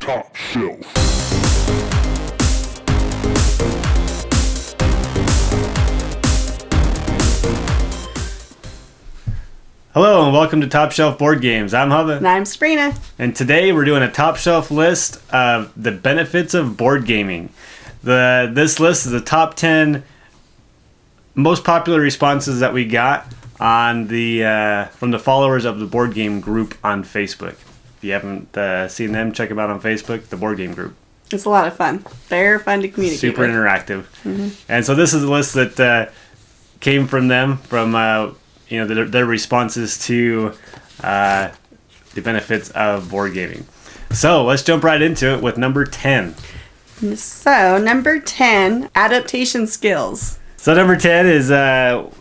top shelf. Hello and welcome to Top Shelf Board Games. I'm Hubba. And I'm Sabrina. And today we're doing a top shelf list of the benefits of board gaming. This list is the top 10 most popular responses that we got on from the followers of the board game group on Facebook. If you haven't seen them, check them out on Facebook, the board game group. It's a lot of fun. They're fun to communicate Super with. interactive. Mm-hmm. And so this is a list that came from them, from their responses to the benefits of board gaming. So let's jump right into it with number 10. So number 10, adaptation skills. So number 10 is a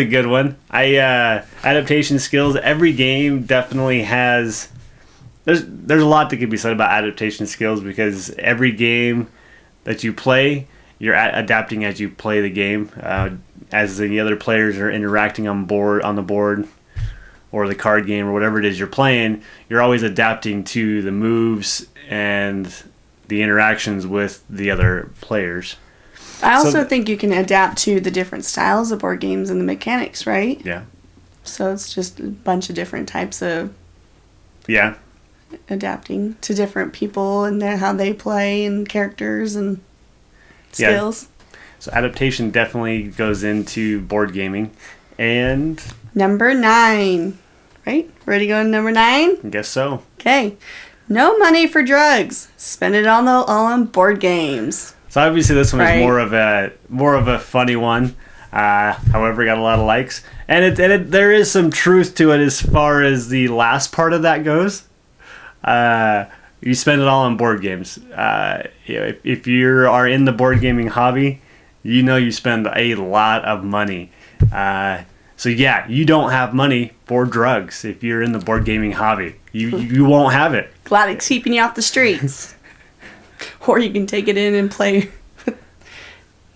good one. Adaptation skills. Every game definitely has. There's a lot that could be said about adaptation skills because every game that you play, you're adapting as you play the game. As the other players are interacting on the board, or the card game, or whatever it is you're playing, you're always adapting to the moves and the interactions with the other players. I also think you can adapt to the different styles of board games and the mechanics, right? Yeah. So it's just a bunch of different types of adapting to different people and how they play and characters and skills. Yeah. So adaptation definitely goes into board gaming. And number 9, right? Ready to go to number 9? I guess so. Okay. No money for drugs. Spend it all on board games. So obviously this one right. is more of a funny one. However, it got a lot of likes, and there is some truth to it as far as the last part of that goes. You spend it all on board games. If you are in the board gaming hobby, you spend a lot of money. So yeah, you don't have money for drugs if you're in the board gaming hobby. You won't have it. Glad it's keeping you off the streets. Or you can take it in and play.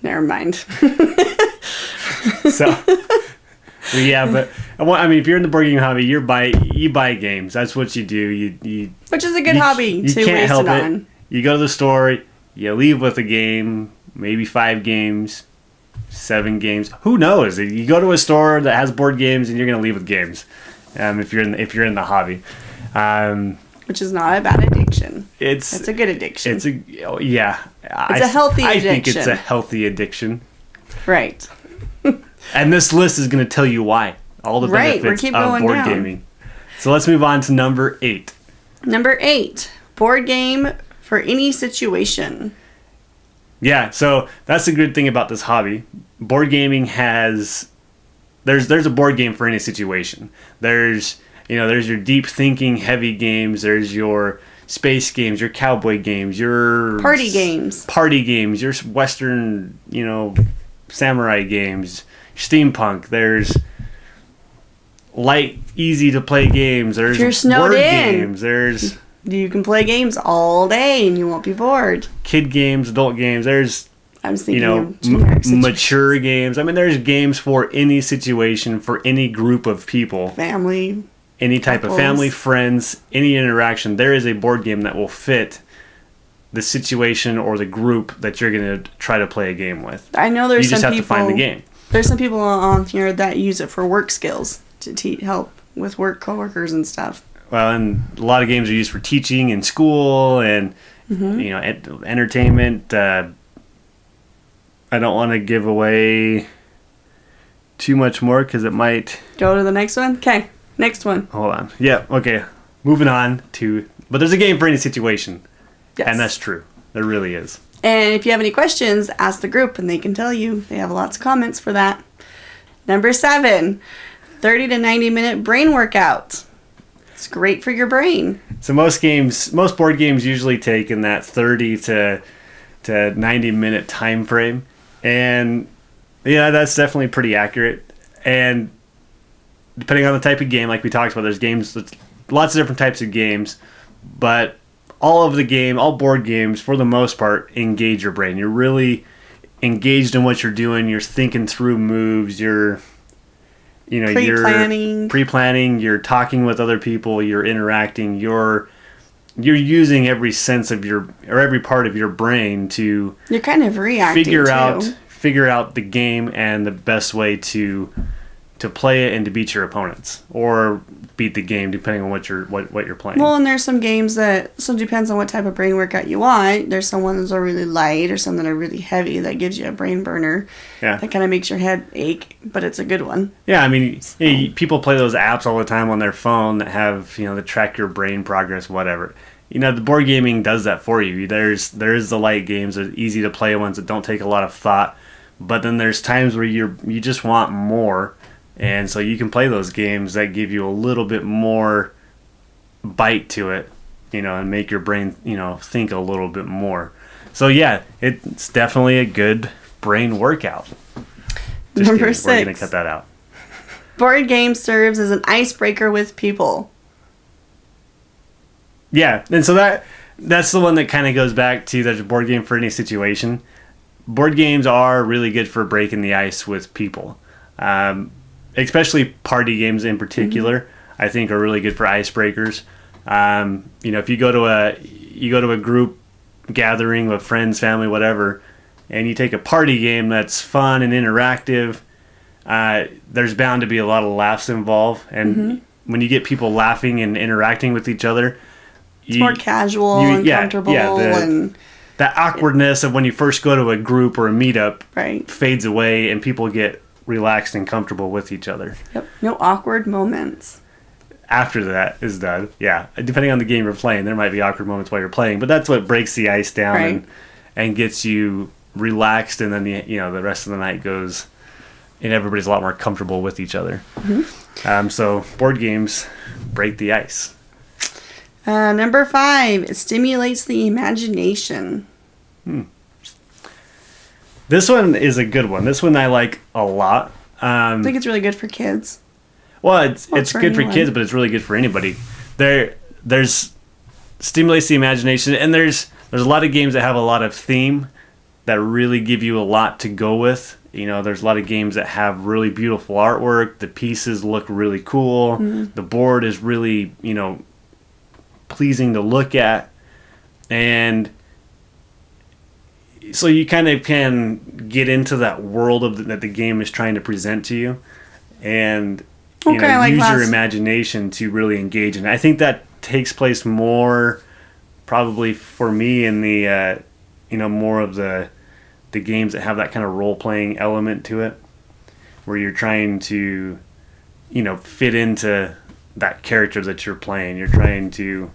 Never mind. So yeah, but I mean, if you're in the board gaming hobby, you buy games. That's what you do. Which is a good hobby to can't waste help it on. You go to the store, you leave with a game, maybe 5 games, 7 games. Who knows? You go to a store that has board games, and you're gonna leave with games. If you're in the hobby. Which is not a bad addiction. It's a good addiction. It's a healthy addiction. I think it's a healthy addiction. Right. And this list is going to tell you why. All the benefits of board gaming. So let's move on to number 8. Number 8, board game for any situation. Yeah, so that's the good thing about this hobby. Board gaming has there's a board game for any situation. There's your deep thinking heavy games, there's your space games, your cowboy games, your party games, your western, samurai games, steampunk. There's light, easy to play games. There's if you're snowed word in, games. You can play games all day and you won't be bored. Kid games, adult games. There's I was thinking of mature games. I mean, there's games for any situation, for any group of people. Family. Any type of family, friends, any interaction. There is a board game that will fit the situation or the group that you're going to try to play a game with. I know there's some people... You just have to find the game. There's some people on here that use it for work skills, to help with work coworkers and stuff. Well, and a lot of games are used for teaching in school and, entertainment. I don't want to give away too much more because it might... Go to the next one? Okay. Next one. Hold on. Yeah, okay. Moving on to... But there's a game for any situation. Yes. And that's true. There really is. And if you have any questions, ask the group and they can tell you. They have lots of comments for that. Number 7, 30 to 90 minute brain workout. It's great for your brain. So most board games usually take in that 30 to 90 minute time frame. And yeah, that's definitely pretty accurate. And depending on the type of game, like we talked about, there's lots of different types of games, but all board games, for the most part, engage your brain. You're really engaged in what you're doing. You're thinking through moves. You're pre-planning. You're talking with other people. You're interacting. You're you're using every sense of every part of your brain to You're kind of reacting figure out the game and the best way to play it and to beat your opponents, or beat the game depending on what you're playing. Well, and there's some games that depends on what type of brain workout you want. There's some ones that are really light or some that are really heavy that gives you a brain burner. Yeah. That kind of makes your head ache, but it's a good one. Yeah, I mean, people play those apps all the time on their phone that have, that track your brain progress, whatever. The board gaming does that for you. There's the light games, there's easy to play ones that don't take a lot of thought, but then there's times where you just want more. And so you can play those games that give you a little bit more bite to it, and make your brain, think a little bit more. So yeah, it's definitely a good brain workout. Number 6. We're going to cut that out. Board game serves as an icebreaker with people. Yeah, and so that's the one that kind of goes back to there's a board game for any situation. Board games are really good for breaking the ice with people. Especially party games in particular, I think are really good for icebreakers. If you go to a group gathering with friends, family, whatever, and you take a party game that's fun and interactive, there's bound to be a lot of laughs involved. And when you get people laughing and interacting with each other, it's more casual and comfortable. And that awkwardness of when you first go to a group or a meetup fades away, and people get relaxed and comfortable with each other. Yep. No awkward moments. After that is done. Yeah. Depending on the game you're playing, there might be awkward moments while you're playing, but that's what breaks the ice down and gets you relaxed, and then the rest of the night goes and everybody's a lot more comfortable with each other. So board games break the ice. Number 5, it stimulates the imagination. This one is a good one. This one I like a lot. I think it's really good for kids. Well, it's good for kids, but it's really good for anybody. There's stimulates the imagination, and there's a lot of games that have a lot of theme that really give you a lot to go with. There's a lot of games that have really beautiful artwork. The pieces look really cool. The board is really, pleasing to look at. And so you kind of can get into that world that the game is trying to present to you, and use your imagination to really engage in it. I think that takes place more probably for me in the more of the games that have that kind of role-playing element to it, where you're trying to fit into that character that you're playing. You're trying to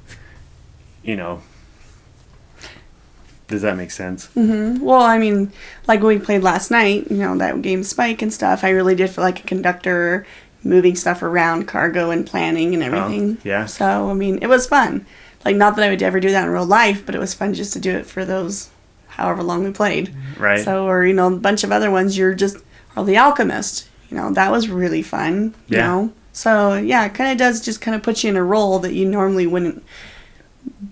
does that make sense? Well, I mean, like when we played last night, that game Spike and stuff, I really did feel like a conductor, moving stuff around, cargo and planning and everything. Yeah. So, I mean, it was fun. Like, not that I would ever do that in real life, but it was fun just to do it for those however long we played. Right. So, or, a bunch of other ones, or The Alchemist. That was really fun. Yeah. So, yeah, it kind of does just kind of put you in a role that you normally wouldn't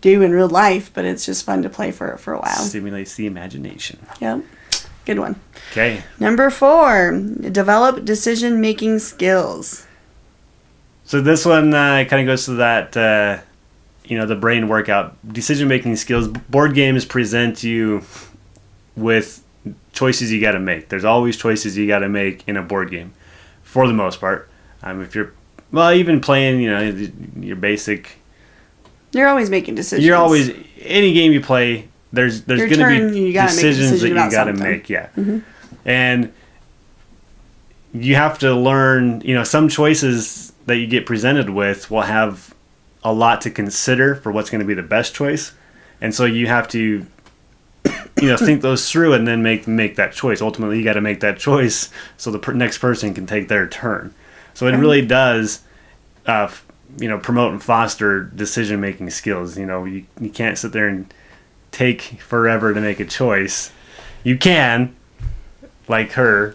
do in real life, but it's just fun to play for a while. Stimulates the imagination. Yep. Good one. Okay. Number 4, develop decision-making skills. So this one kind of goes to that, the brain workout. Decision-making skills. Board games present you with choices you got to make. There's always choices you got to make in a board game, for the most part. If you're, even playing, your basic... You're always making decisions. You're always... Any game you play, there's going to be decisions that you got to make. Yeah. And you have to learn, some choices that you get presented with will have a lot to consider for what's going to be the best choice. And so you have to, think those through and then make that choice. Ultimately, you got to make that choice so the next person can take their turn. So it really does, promote and foster decision-making skills. You can't sit there and take forever to make a choice. You can, like her,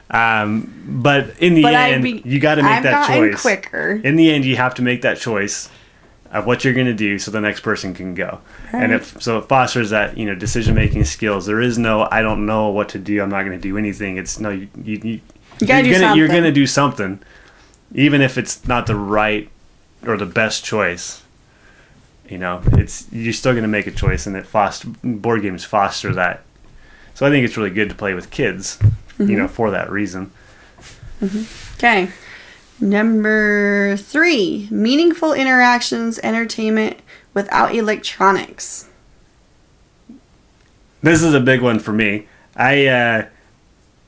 but in the end, you got to make that choice. Quicker. In the end, you have to make that choice of what you're going to do, so the next person can go. Right. And it fosters that decision-making skills. There is no I don't know what to do. I'm not going to do anything. It's no you gotta do something. You're going to do something, even if it's not the right or the best choice. you're still going to make a choice, and board games foster that. So I think it's really good to play with kids, for that reason. Okay. Number 3, meaningful interactions, entertainment without electronics. This is a big one for me. I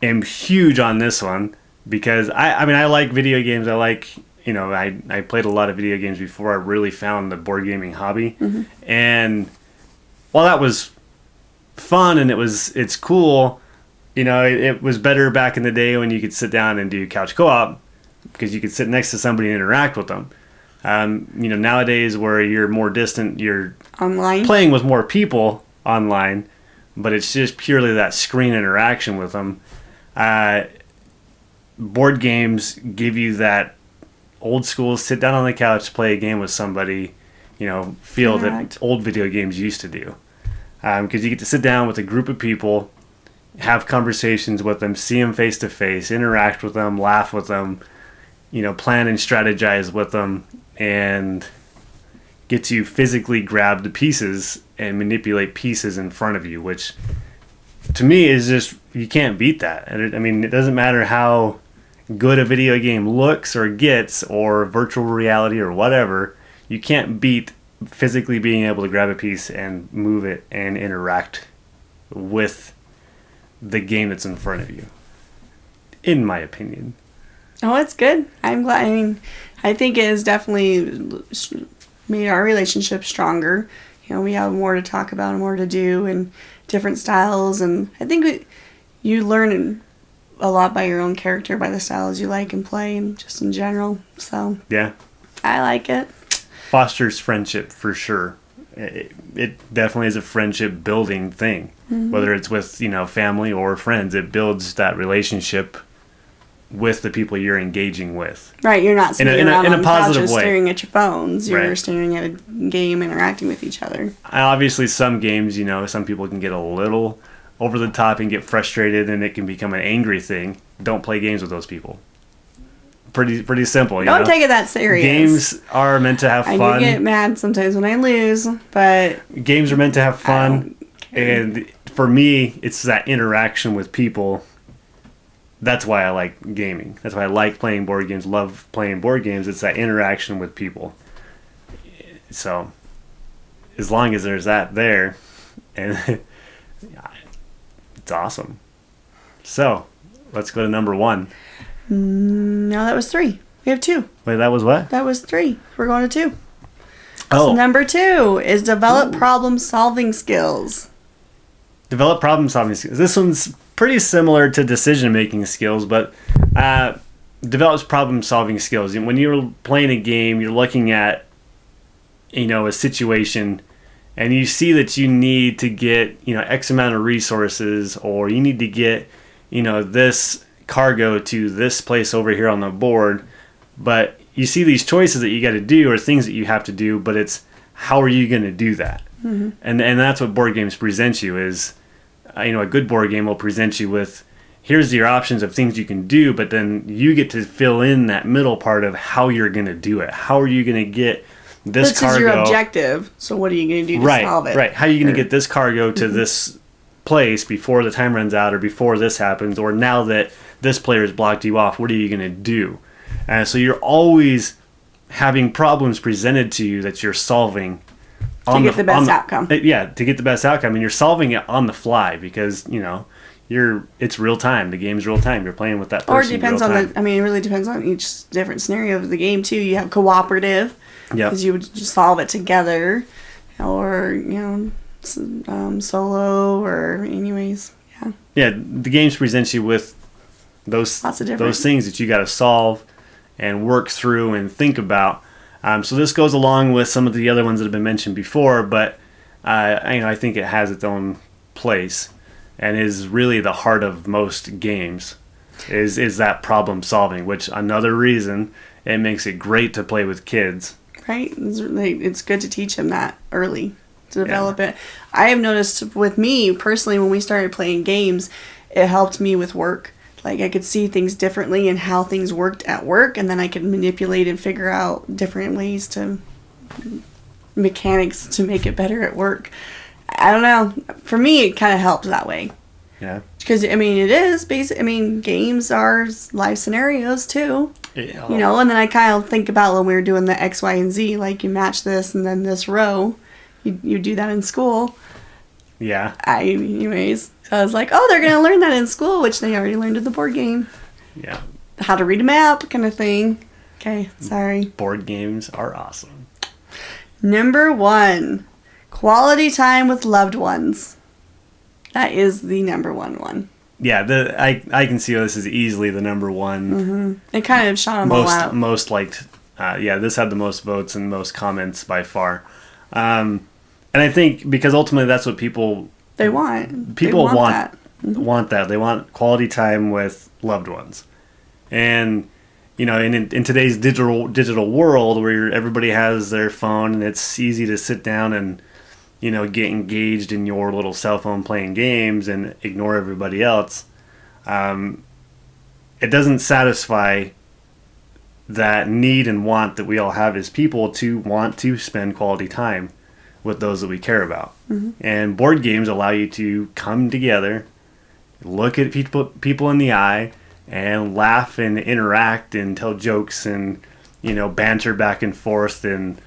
am huge on this one because I like video games. I like, I played a lot of video games before I really found the board gaming hobby. And while that was fun and it's cool, it was better back in the day when you could sit down and do couch co-op because you could sit next to somebody and interact with them. Nowadays where you're more distant, you're online playing with more people online, but it's just purely that screen interaction with them. Board games give you that old school sit down on the couch, play a game with somebody, feel that old video games used to do. Because you get to sit down with a group of people, have conversations with them, see them face to face, interact with them, laugh with them, plan and strategize with them, and get to physically grab the pieces and manipulate pieces in front of you, which to me is just, you can't beat that. And it doesn't matter how good a video game looks or gets, or virtual reality or whatever, you can't beat physically being able to grab a piece and move it and interact with the game that's in front of you, in my opinion. Oh, it's good. I'm glad. I think it has definitely made our relationship stronger. We have more to talk about and more to do and different styles. And I think you learn a lot by your own character, by the styles you like and play, and just in general. So yeah, I like it. Fosters friendship for sure. It definitely is a friendship building thing. Whether it's with family or friends, it builds that relationship with the people you're engaging with. Right, you're not sitting around on couches way. staring at your phones. You're right. staring at a game, interacting with each other. Obviously, some games, some people can get a little over the top and get frustrated, and it can become an angry thing. Don't play games with those people. Pretty simple. Don't take it that serious. Games are meant to have fun. I do get mad sometimes when I lose, but games are meant to have fun. And for me, it's that interaction with people. That's why I like gaming. That's why I like playing board games, love playing board games. It's that interaction with people. So, as long as there's that there, and it's awesome. So, let's go to number 1. No, that was 3. We have 2. Wait, that was what? That was 3. We're going to 2. Oh. So number 2 is develop problem-solving skills. Develop problem-solving skills. This one's pretty similar to decision-making skills, but develops problem-solving skills. And when you're playing a game, you're looking at, a situation, and you see that you need to get, X amount of resources, or you need to get, this cargo to this place over here on the board, but you see these choices that you got to do or things that you have to do, but it's how are you going to do that? And that's what board games present you is, a good board game will present you with, here's your options of things you can do, but then you get to fill in that middle part of how you're going to do it. How are you going to get this cargo? This is your objective, so what are you going to do to solve it? Right. How are you going to get this cargo to this place before the time runs out, or before this happens, or now that this player's blocked you off, what are you going to do? So you're always having problems presented to you that you're solving to get the best outcome. Yeah, to get the best outcome, and you're solving it on the fly because it's real time. The game's real time. You're playing with that person. Or it depends on it really depends on each different scenario of the game too. You have cooperative, because you would just solve it together, or solo, or anyways. Yeah, the games present you with those things that you got to solve and work through and think about. So this goes along with some of the other ones that have been mentioned before, but I think it has its own place and is really the heart of most games. Is that problem solving, which another reason it makes it great to play with kids. Right, it's good to teach them that early to develop it. I have noticed with me personally, when we started playing games, it helped me with work. Like, I could see things differently and how things worked at work, and then I could manipulate and figure out different ways to mechanics to make it better at work. I don't know. For me, it kind of helps that way. Yeah. Because, I mean, it is basic. I mean, games are life scenarios, too. Yeah. You know, and then I kind of think about when we were doing the X, Y, and Z, like you match this and then this row. You do that in school. Yeah. Anyways, so I was like, oh, they're going to learn that in school, which they already learned in the board game. Yeah. How to read a map kind of thing. Okay, sorry. Board games are awesome. Number 1, quality time with loved ones. That is the number one. Yeah, I can see how this is easily the number one. Mm-hmm. It kind of shot them all out. Most liked. This had the most votes and most comments by far. And I think because ultimately that's what people want. People want that. Want that. They want quality time with loved ones. And in today's digital world where everybody has their phone and it's easy to sit down and get engaged in your little cell phone playing games and ignore everybody else, it doesn't satisfy that need and want that we all have as people to want to spend quality time with those that we care about. Mm-hmm. And board games allow you to come together, look at people in the eye, and laugh and interact and tell jokes and banter back and forth and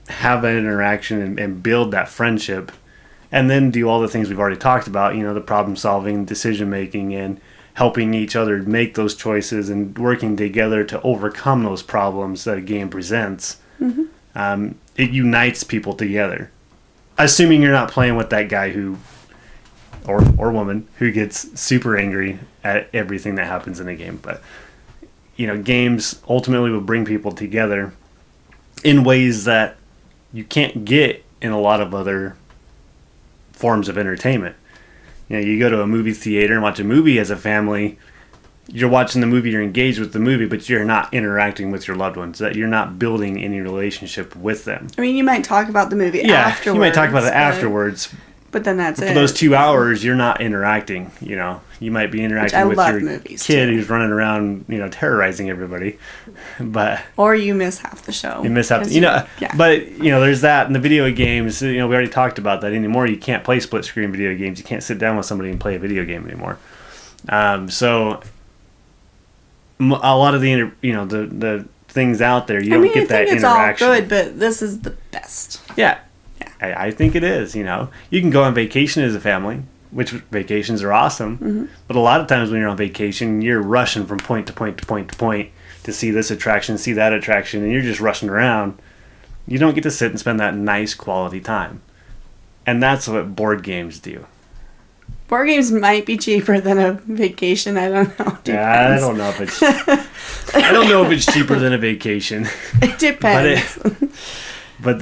have an interaction and build that friendship, and then do all the things we've already talked about, the problem solving, decision making, and helping each other make those choices and working together to overcome those problems that a game presents. Mm-hmm. It unites people together, assuming you're not playing with that guy who or woman who gets super angry at everything that happens in a game. But games ultimately will bring people together in ways that you can't get in a lot of other forms of entertainment. You go to a movie theater and watch a movie as a family. You're watching the movie, you're engaged with the movie, but you're not interacting with your loved ones. That you're not building any relationship with them. I mean, you might talk about the movie afterwards. Yeah, you might talk about it afterwards. But then that's it. For those 2 hours, you're not interacting. You might be interacting with your kid who's running around, terrorizing everybody. Or you miss half the show. You miss half. But there's that in the video games. We already talked about that. Anymore, you can't play split screen video games. You can't sit down with somebody and play a video game anymore. So a lot of the things out there, you don't get that interaction. I think it's all good, but this is the best. Yeah. I think it is. You can go on vacation as a family, which vacations are awesome. Mm-hmm. But a lot of times when you're on vacation, you're rushing from point to point to point to point to see this attraction, see that attraction, and you're just rushing around. You don't get to sit and spend that nice quality time. And that's what board games do. Board games might be cheaper than a vacation. I don't know. Yeah, I don't know if it's. I don't know if it's cheaper than a vacation. It depends. But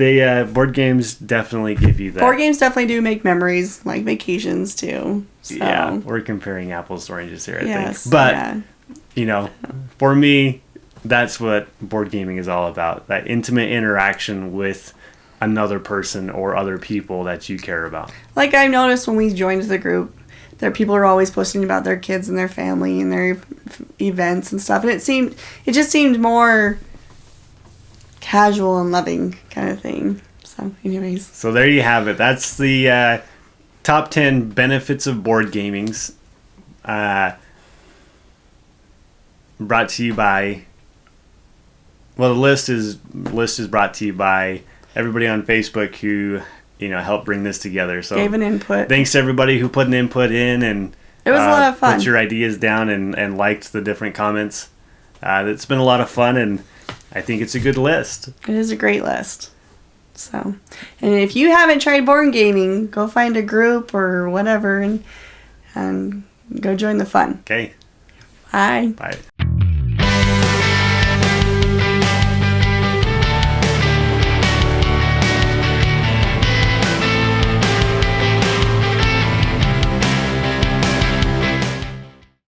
board games definitely give you that. Board games definitely do make memories, like vacations too. So. Yeah, we're comparing apples to oranges here, I think. But, for me, that's what board gaming is all about. That intimate interaction with another person or other people that you care about. Like I noticed when we joined the group, people are always posting about their kids and their family and their events and stuff. And it just seemed more casual and loving kind of thing. So anyways. So there you have it. That's the top 10 benefits of board gamings. Brought to you by... Well, the list is brought to you by everybody on Facebook who, helped bring this together. So gave an input. Thanks to everybody who put an input in and it was a lot of fun. Put your ideas down and liked the different comments. It's been a lot of fun, and I think it's a good list. It is a great list. So, and if you haven't tried board gaming, go find a group or whatever and go join the fun. Okay. Bye. Bye.